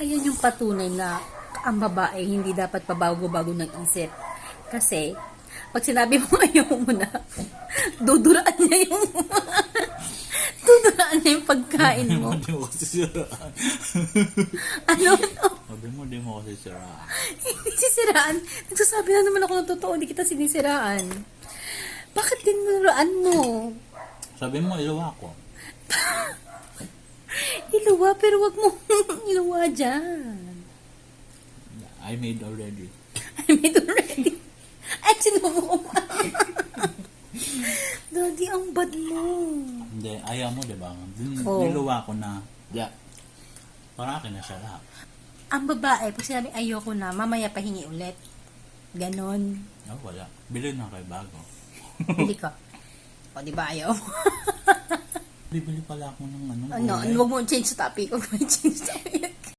Ayan yung patunay na ang babae hindi dapat pabago-bago ng isip. Kasi, pag sinabi mo ayaw mo na, duduraan niya yung duduraan niya yung pagkain mo. Di mo kasi siraan. Ano? Sabi mo, di mo kasi siraan. Hindi sisiraan. Nagsasabi na naman ako ng totoo, hindi kita sinisiraan. Bakit dinuraan mo? Sabi mo, ilawa ko. Iluwa, pero wag mo iluwa dyan. I made already. I made already. Ay, sinubo ko pa. Daddy, ang bad mo. Hindi, ayaw mo, di ba? Oo. Niluwa ko na. Yeah. Para akin na siya lahat. Ang babae, pag sinabi ayoko na, mamaya pahingi ulit. Ganon. Oh, wala. Bili na kay bago. Hindi ka. O, di ba ayaw? Bibili pala ako ng Ano, gulay. huwag mo change topic. Huwag mo change topic.